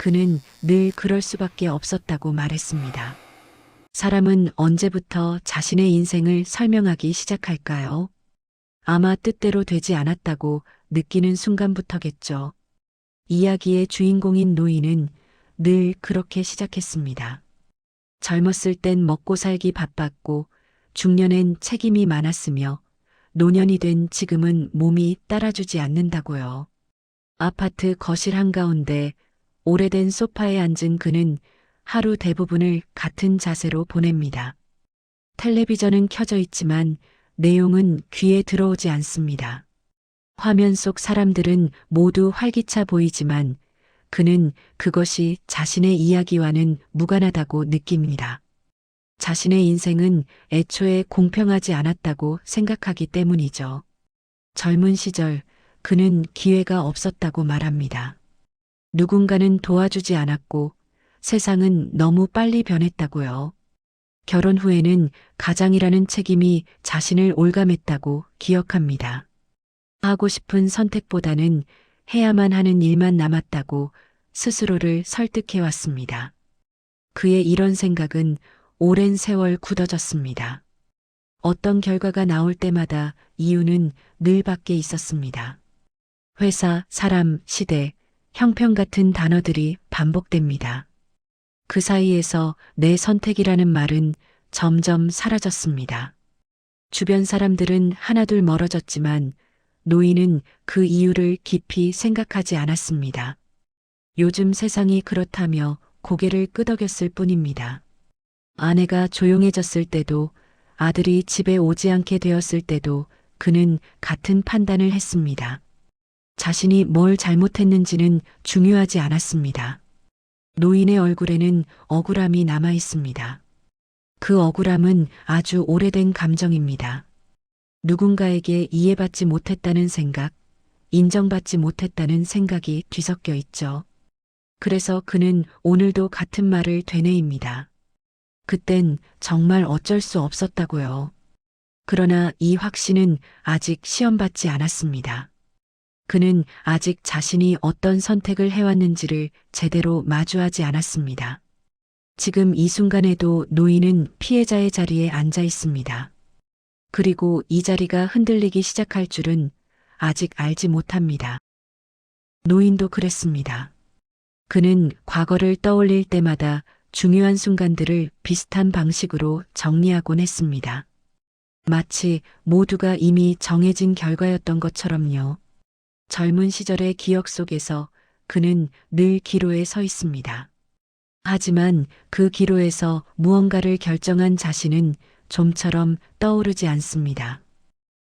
그는 늘 그럴 수밖에 없었다고 말했습니다. 사람은 언제부터 자신의 인생을 설명하기 시작할까요? 아마 뜻대로 되지 않았다고 느끼는 순간부터겠죠. 이야기의 주인공인 노인은 늘 그렇게 시작했습니다. 젊었을 땐 먹고 살기 바빴고 중년엔 책임이 많았으며 노년이 된 지금은 몸이 따라주지 않는다고요. 아파트 거실 한가운데 오래된 소파에 앉은 그는 하루 대부분을 같은 자세로 보냅니다. 텔레비전은 켜져 있지만 내용은 귀에 들어오지 않습니다. 화면 속 사람들은 모두 활기차 보이지만 그는 그것이 자신의 이야기와는 무관하다고 느낍니다. 자신의 인생은 애초에 공평하지 않았다고 생각하기 때문이죠. 젊은 시절 그는 기회가 없었다고 말합니다. 누군가는 도와주지 않았고 세상은 너무 빨리 변했다고요. 결혼 후에는 가장이라는 책임이 자신을 올감했다고 기억합니다. 하고 싶은 선택보다는 해야만 하는 일만 남았다고 스스로를 설득해왔습니다. 그의 이런 생각은 오랜 세월 굳어졌습니다. 어떤 결과가 나올 때마다 이유는 늘 밖에 있었습니다. 회사, 사람, 시대, 형편 같은 단어들이 반복됩니다. 그 사이에서 내 선택이라는 말은 점점 사라졌습니다. 주변 사람들은 하나둘 멀어졌지만 노인은 그 이유를 깊이 생각하지 않았습니다. 요즘 세상이 그렇다며 고개를 끄덕였을 뿐입니다. 아내가 조용해졌을 때도 아들이 집에 오지 않게 되었을 때도 그는 같은 판단을 했습니다. 자신이 뭘 잘못했는지는 중요하지 않았습니다. 노인의 얼굴에는 억울함이 남아 있습니다. 그 억울함은 아주 오래된 감정입니다. 누군가에게 이해받지 못했다는 생각, 인정받지 못했다는 생각이 뒤섞여 있죠. 그래서 그는 오늘도 같은 말을 되뇌입니다. 그땐 정말 어쩔 수 없었다고요. 그러나 이 확신은 아직 시험받지 않았습니다. 그는 아직 자신이 어떤 선택을 해왔는지를 제대로 마주하지 않았습니다. 지금 이 순간에도 노인은 피해자의 자리에 앉아 있습니다. 그리고 이 자리가 흔들리기 시작할 줄은 아직 알지 못합니다. 노인도 그랬습니다. 그는 과거를 떠올릴 때마다 중요한 순간들을 비슷한 방식으로 정리하곤 했습니다. 마치 모두가 이미 정해진 결과였던 것처럼요. 젊은 시절의 기억 속에서 그는 늘 기로에 서 있습니다. 하지만 그 기로에서 무언가를 결정한 자신은 좀처럼 떠오르지 않습니다.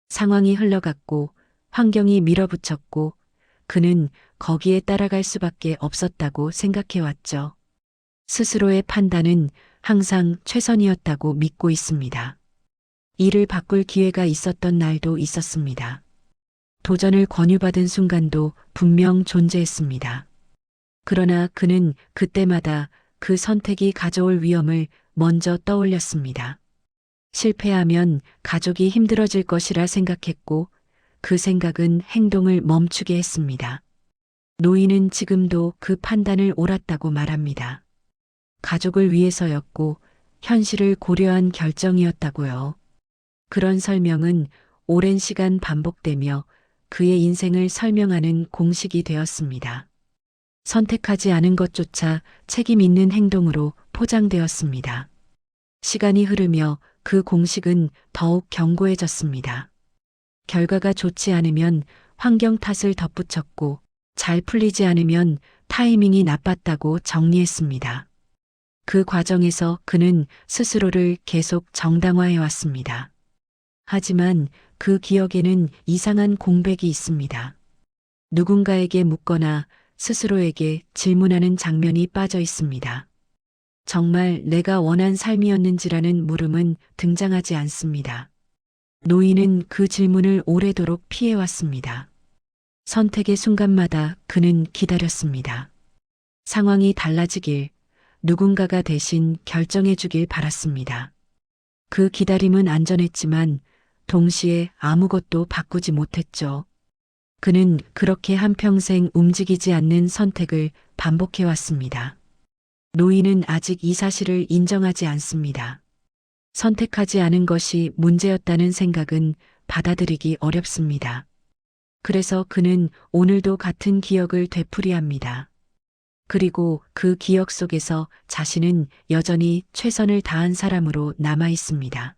상황이 흘러갔고 환경이 밀어붙였고 그는 거기에 따라갈 수밖에 없었다고 생각해왔죠. 스스로의 판단은 항상 최선이었다고 믿고 있습니다. 이를 바꿀 기회가 있었던 날도 있었습니다. 도전을 권유받은 순간도 분명 존재했습니다. 그러나 그는 그때마다 그 선택이 가져올 위험을 먼저 떠올렸습니다. 실패하면 가족이 힘들어질 것이라 생각했고 그 생각은 행동을 멈추게 했습니다. 노인은 지금도 그 판단을 옳았다고 말합니다. 가족을 위해서였고 현실을 고려한 결정이었다고요. 그런 설명은 오랜 시간 반복되며 그의 인생을 설명하는 공식이 되었습니다. 선택하지 않은 것조차 책임 있는 행동으로 포장되었습니다. 시간이 흐르며 그 공식은 더욱 견고해졌습니다. 결과가 좋지 않으면 환경 탓을 덧붙였고 잘 풀리지 않으면 타이밍이 나빴다고 정리했습니다. 그 과정에서 그는 스스로를 계속 정당화해왔습니다. 하지만 그 기억에는 이상한 공백이 있습니다. 누군가에게 묻거나 스스로에게 질문하는 장면이 빠져 있습니다. 정말 내가 원한 삶이었는지라는 물음은 등장하지 않습니다. 노인은 그 질문을 오래도록 피해왔습니다. 선택의 순간마다 그는 기다렸습니다. 상황이 달라지길, 누군가가 대신 결정해주길 바랐습니다. 그 기다림은 안전했지만 동시에 아무것도 바꾸지 못했죠. 그는 그렇게 한평생 움직이지 않는 선택을 반복해왔습니다. 노인은 아직 이 사실을 인정하지 않습니다. 선택하지 않은 것이 문제였다는 생각은 받아들이기 어렵습니다. 그래서 그는 오늘도 같은 기억을 되풀이합니다. 그리고 그 기억 속에서 자신은 여전히 최선을 다한 사람으로 남아 있습니다.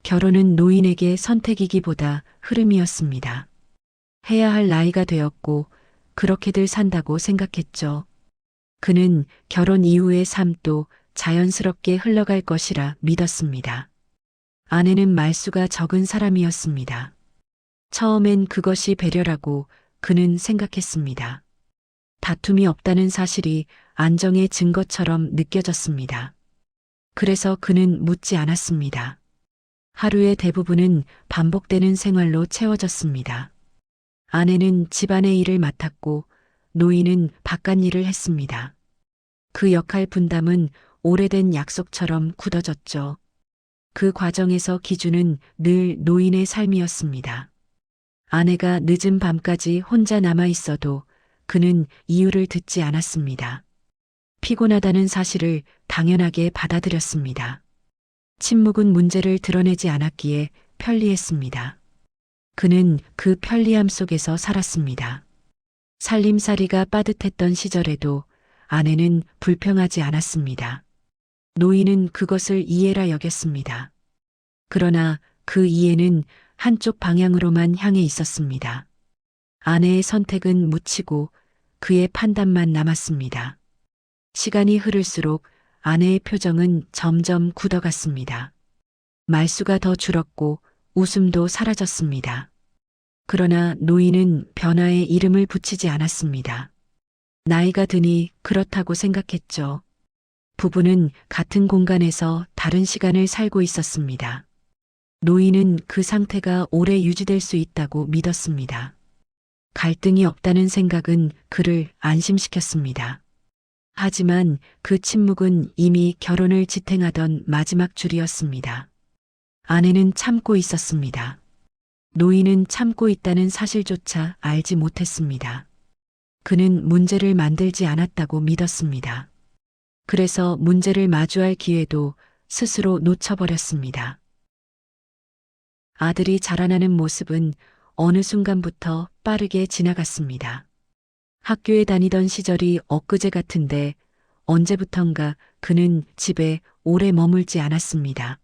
결혼은 노인에게 선택이기보다 흐름이었습니다. 해야 할 나이가 되었고 그렇게들 산다고 생각했죠. 그는 결혼 이후의 삶도 자연스럽게 흘러갈 것이라 믿었습니다. 아내는 말수가 적은 사람이었습니다. 처음엔 그것이 배려라고 그는 생각했습니다. 다툼이 없다는 사실이 안정의 증거처럼 느껴졌습니다. 그래서 그는 묻지 않았습니다. 하루의 대부분은 반복되는 생활로 채워졌습니다. 아내는 집안의 일을 맡았고 노인은 바깥 일을 했습니다. 그 역할 분담은 오래된 약속처럼 굳어졌죠. 그 과정에서 기준은 늘 노인의 삶이었습니다. 아내가 늦은 밤까지 혼자 남아 있어도 그는 이유를 듣지 않았습니다. 피곤하다는 사실을 당연하게 받아들였습니다. 침묵은 문제를 드러내지 않았기에 편리했습니다. 그는 그 편리함 속에서 살았습니다. 살림살이가 빠듯했던 시절에도 아내는 불평하지 않았습니다. 노인은 그것을 이해라 여겼습니다. 그러나 그 이해는 한쪽 방향으로만 향해 있었습니다. 아내의 선택은 묻히고 그의 판단만 남았습니다. 시간이 흐를수록 아내의 표정은 점점 굳어갔습니다. 말수가 더 줄었고 웃음도 사라졌습니다. 그러나 노인은 변화에 이름을 붙이지 않았습니다. 나이가 드니 그렇다고 생각했죠. 부부는 같은 공간에서 다른 시간을 살고 있었습니다. 노인은 그 상태가 오래 유지될 수 있다고 믿었습니다. 갈등이 없다는 생각은 그를 안심시켰습니다. 하지만 그 침묵은 이미 결혼을 지탱하던 마지막 줄이었습니다. 아내는 참고 있었습니다. 노인은 참고 있다는 사실조차 알지 못했습니다. 그는 문제를 만들지 않았다고 믿었습니다. 그래서 문제를 마주할 기회도 스스로 놓쳐버렸습니다. 아들이 자라나는 모습은 어느 순간부터 빠르게 지나갔습니다. 학교에 다니던 시절이 엊그제 같은데 언제부턴가 그는 집에 오래 머물지 않았습니다.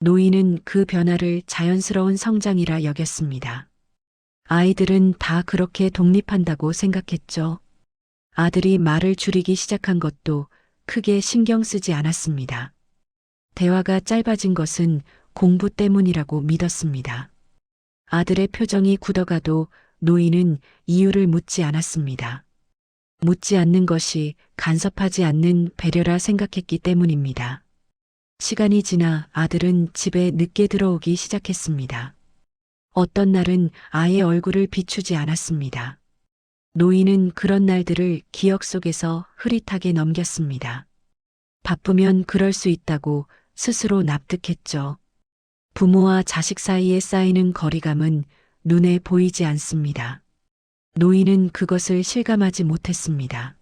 노인은 그 변화를 자연스러운 성장이라 여겼습니다. 아이들은 다 그렇게 독립한다고 생각했죠. 아들이 말을 줄이기 시작한 것도 크게 신경 쓰지 않았습니다. 대화가 짧아진 것은 공부 때문이라고 믿었습니다. 아들의 표정이 굳어가도 노인은 이유를 묻지 않았습니다. 묻지 않는 것이 간섭하지 않는 배려라 생각했기 때문입니다. 시간이 지나 아들은 집에 늦게 들어오기 시작했습니다. 어떤 날은 아예 얼굴을 비추지 않았습니다. 노인은 그런 날들을 기억 속에서 흐릿하게 넘겼습니다. 바쁘면 그럴 수 있다고 스스로 납득했죠. 부모와 자식 사이에 쌓이는 거리감은 눈에 보이지 않습니다. 노인은 그것을 실감하지 못했습니다.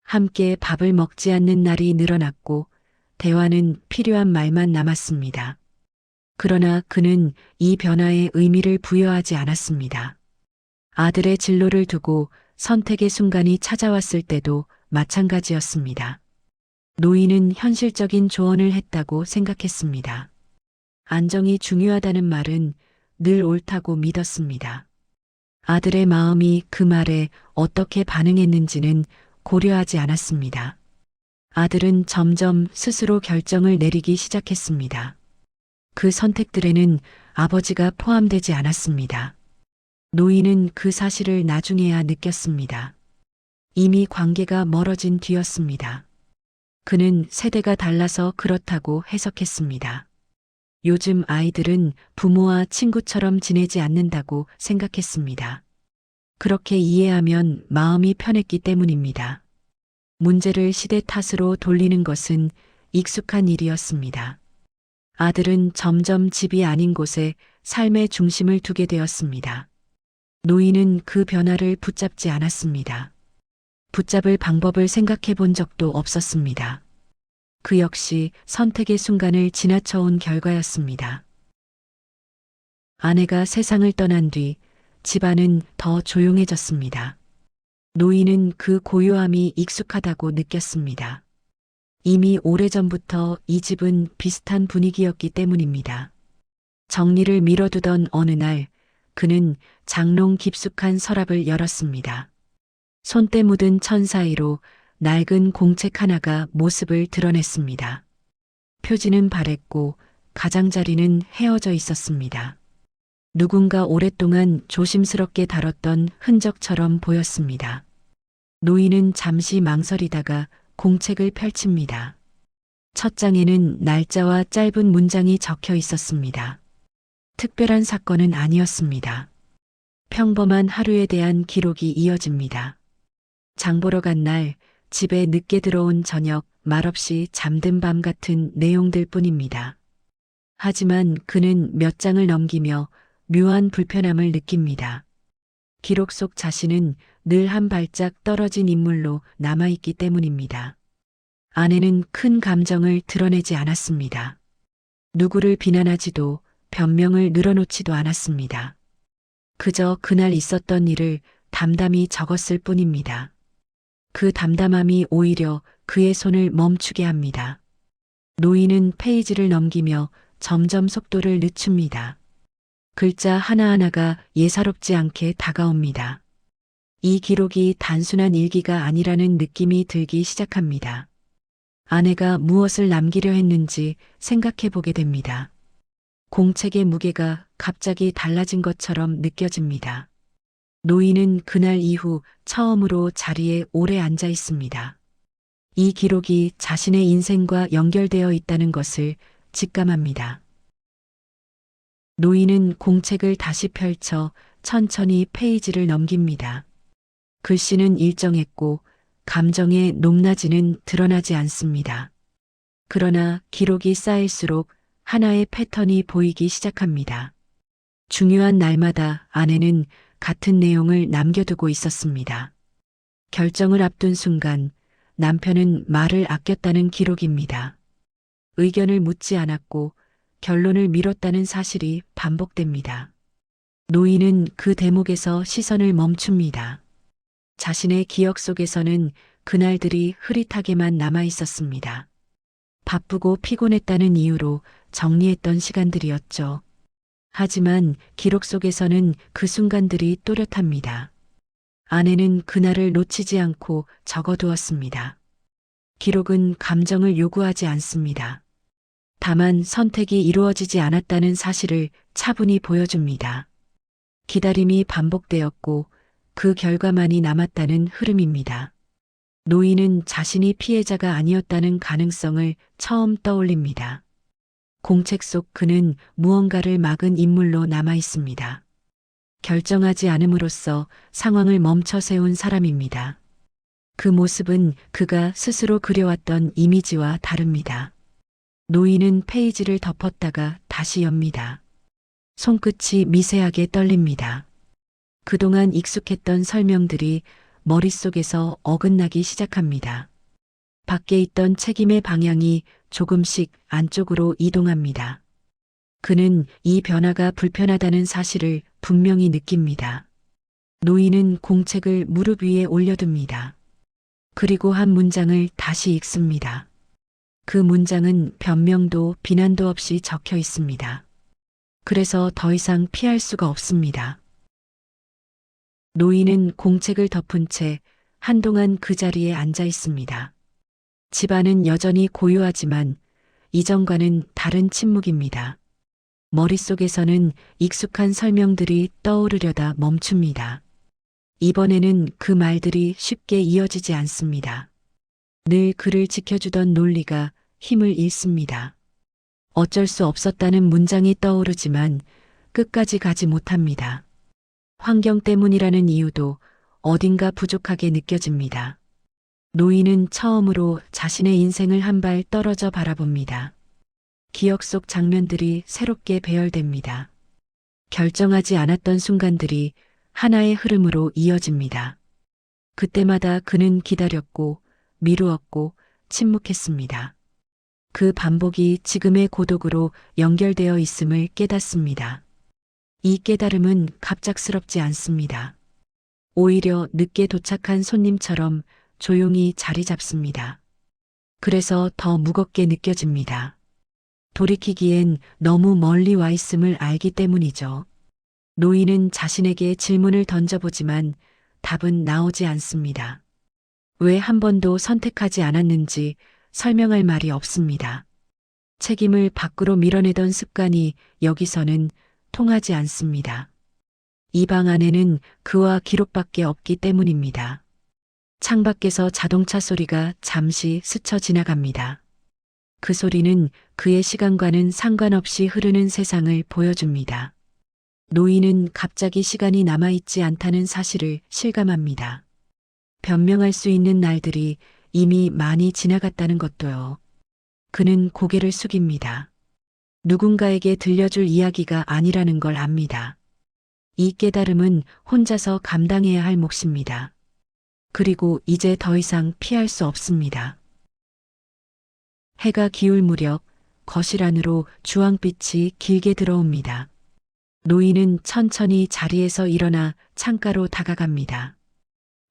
함께 밥을 먹지 않는 날이 늘어났고 대화는 필요한 말만 남았습니다. 그러나 그는 이 변화에 의미를 부여하지 않았습니다. 아들의 진로를 두고 선택의 순간이 찾아왔을 때도 마찬가지였습니다. 노인은 현실적인 조언을 했다고 생각했습니다. 안정이 중요하다는 말은 늘 옳다고 믿었습니다. 아들의 마음이 그 말에 어떻게 반응했는지는 고려하지 않았습니다. 아들은 점점 스스로 결정을 내리기 시작했습니다. 그 선택들에는 아버지가 포함되지 않았습니다. 노인은 그 사실을 나중에야 느꼈습니다. 이미 관계가 멀어진 뒤였습니다. 그는 세대가 달라서 그렇다고 해석했습니다. 요즘 아이들은 부모와 친구처럼 지내지 않는다고 생각했습니다. 그렇게 이해하면 마음이 편했기 때문입니다. 문제를 시대 탓으로 돌리는 것은 익숙한 일이었습니다. 아들은 점점 집이 아닌 곳에 삶의 중심을 두게 되었습니다. 노인은 그 변화를 붙잡지 않았습니다. 붙잡을 방법을 생각해 본 적도 없었습니다. 그 역시 선택의 순간을 지나쳐온 결과였습니다. 아내가 세상을 떠난 뒤 집안은 더 조용해졌습니다. 노인은 그 고요함이 익숙하다고 느꼈습니다. 이미 오래전부터 이 집은 비슷한 분위기였기 때문입니다. 정리를 미뤄두던 어느 날 그는 장롱 깊숙한 서랍을 열었습니다. 손때 묻은 천 사이로 낡은 공책 하나가 모습을 드러냈습니다. 표지는 바랬고 가장자리는 헤어져 있었습니다. 누군가 오랫동안 조심스럽게 다뤘던 흔적처럼 보였습니다. 노인은 잠시 망설이다가 공책을 펼칩니다. 첫 장에는 날짜와 짧은 문장이 적혀 있었습니다. 특별한 사건은 아니었습니다. 평범한 하루에 대한 기록이 이어집니다. 장 보러 간 날, 집에 늦게 들어온 저녁, 말없이 잠든 밤 같은 내용들 뿐입니다. 하지만 그는 몇 장을 넘기며 묘한 불편함을 느낍니다. 기록 속 자신은 늘 한 발짝 떨어진 인물로 남아있기 때문입니다. 아내는 큰 감정을 드러내지 않았습니다. 누구를 비난하지도 변명을 늘어놓지도 않았습니다. 그저 그날 있었던 일을 담담히 적었을 뿐입니다. 그 담담함이 오히려 그의 손을 멈추게 합니다. 노인은 페이지를 넘기며 점점 속도를 늦춥니다. 글자 하나하나가 예사롭지 않게 다가옵니다. 이 기록이 단순한 일기가 아니라는 느낌이 들기 시작합니다. 아내가 무엇을 남기려 했는지 생각해 보게 됩니다. 공책의 무게가 갑자기 달라진 것처럼 느껴집니다. 노인은 그날 이후 처음으로 자리에 오래 앉아 있습니다. 이 기록이 자신의 인생과 연결되어 있다는 것을 직감합니다. 노인은 공책을 다시 펼쳐 천천히 페이지를 넘깁니다. 글씨는 일정했고 감정의 높낮이는 드러나지 않습니다. 그러나 기록이 쌓일수록 하나의 패턴이 보이기 시작합니다. 중요한 날마다 아내는 같은 내용을 남겨두고 있었습니다. 결정을 앞둔 순간 남편은 말을 아꼈다는 기록입니다. 의견을 묻지 않았고 결론을 미뤘다는 사실이 반복됩니다. 노인은 그 대목에서 시선을 멈춥니다. 자신의 기억 속에서는 그날들이 흐릿하게만 남아 있었습니다. 바쁘고 피곤했다는 이유로 정리했던 시간들이었죠. 하지만 기록 속에서는 그 순간들이 또렷합니다. 아내는 그날을 놓치지 않고 적어두었습니다. 기록은 감정을 요구하지 않습니다. 다만 선택이 이루어지지 않았다는 사실을 차분히 보여줍니다. 기다림이 반복되었고 그 결과만이 남았다는 흐름입니다. 노인은 자신이 피해자가 아니었다는 가능성을 처음 떠올립니다. 공책 속 그는 무언가를 막은 인물로 남아 있습니다. 결정하지 않음으로써 상황을 멈춰 세운 사람입니다. 그 모습은 그가 스스로 그려왔던 이미지와 다릅니다. 노인은 페이지를 덮었다가 다시 엽니다. 손끝이 미세하게 떨립니다. 그동안 익숙했던 설명들이 머릿속에서 어긋나기 시작합니다. 밖에 있던 책임의 방향이 조금씩 안쪽으로 이동합니다. 그는 이 변화가 불편하다는 사실을 분명히 느낍니다. 노인은 공책을 무릎 위에 올려둡니다. 그리고 한 문장을 다시 읽습니다. 그 문장은 변명도 비난도 없이 적혀 있습니다. 그래서 더 이상 피할 수가 없습니다. 노인은 공책을 덮은 채 한동안 그 자리에 앉아 있습니다. 집안은 여전히 고요하지만 이전과는 다른 침묵입니다. 머릿속에서는 익숙한 설명들이 떠오르려다 멈춥니다. 이번에는 그 말들이 쉽게 이어지지 않습니다. 늘 그를 지켜주던 논리가 힘을 잃습니다. 어쩔 수 없었다는 문장이 떠오르지만 끝까지 가지 못합니다. 환경 때문이라는 이유도 어딘가 부족하게 느껴집니다. 노인은 처음으로 자신의 인생을 한 발 떨어져 바라봅니다. 기억 속 장면들이 새롭게 배열됩니다. 결정하지 않았던 순간들이 하나의 흐름으로 이어집니다. 그때마다 그는 기다렸고 미루었고 침묵했습니다. 그 반복이 지금의 고독으로 연결되어 있음을 깨닫습니다. 이 깨달음은 갑작스럽지 않습니다. 오히려 늦게 도착한 손님처럼 조용히 자리 잡습니다. 그래서 더 무겁게 느껴집니다. 돌이키기엔 너무 멀리 와 있음을 알기 때문이죠. 노인은 자신에게 질문을 던져보지만 답은 나오지 않습니다. 왜 한 번도 선택하지 않았는지 설명할 말이 없습니다. 책임을 밖으로 밀어내던 습관이 여기서는 통하지 않습니다. 이 방 안에는 그와 기록밖에 없기 때문입니다. 창밖에서 자동차 소리가 잠시 스쳐 지나갑니다. 그 소리는 그의 시간과는 상관없이 흐르는 세상을 보여줍니다. 노인은 갑자기 시간이 남아있지 않다는 사실을 실감합니다. 변명할 수 있는 날들이 이미 많이 지나갔다는 것도요. 그는 고개를 숙입니다. 누군가에게 들려줄 이야기가 아니라는 걸 압니다. 이 깨달음은 혼자서 감당해야 할 몫입니다. 그리고 이제 더 이상 피할 수 없습니다. 해가 기울 무렵 거실 안으로 주황빛이 길게 들어옵니다. 노인은 천천히 자리에서 일어나 창가로 다가갑니다.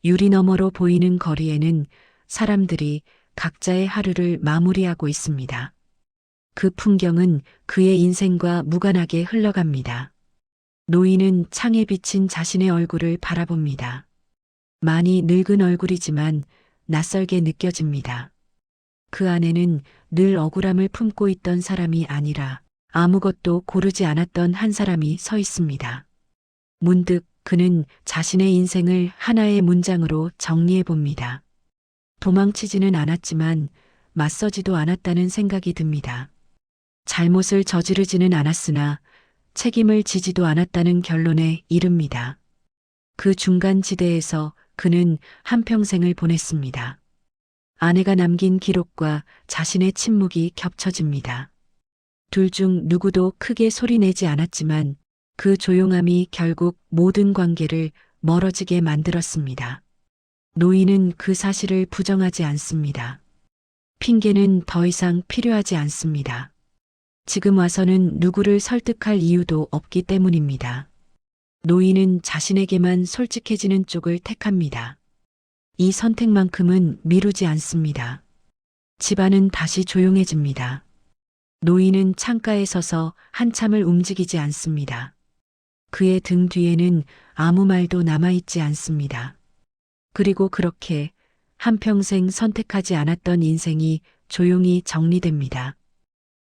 유리 너머로 보이는 거리에는 사람들이 각자의 하루를 마무리하고 있습니다. 그 풍경은 그의 인생과 무관하게 흘러갑니다. 노인은 창에 비친 자신의 얼굴을 바라봅니다. 많이 늙은 얼굴이지만 낯설게 느껴집니다. 그 안에는 늘 억울함을 품고 있던 사람이 아니라 아무것도 고르지 않았던 한 사람이 서 있습니다. 문득 그는 자신의 인생을 하나의 문장으로 정리해 봅니다. 도망치지는 않았지만 맞서지도 않았다는 생각이 듭니다. 잘못을 저지르지는 않았으나 책임을 지지도 않았다는 결론에 이릅니다. 그 중간 지대에서 그는 한평생을 보냈습니다. 아내가 남긴 기록과 자신의 침묵이 겹쳐집니다. 둘 중 누구도 크게 소리내지 않았지만 그 조용함이 결국 모든 관계를 멀어지게 만들었습니다. 노인은 그 사실을 부정하지 않습니다. 핑계는 더 이상 필요하지 않습니다. 지금 와서는 누구를 설득할 이유도 없기 때문입니다. 노인은 자신에게만 솔직해지는 쪽을 택합니다. 이 선택만큼은 미루지 않습니다. 집안은 다시 조용해집니다. 노인은 창가에 서서 한참을 움직이지 않습니다. 그의 등 뒤에는 아무 말도 남아있지 않습니다. 그리고 그렇게 한평생 선택하지 않았던 인생이 조용히 정리됩니다.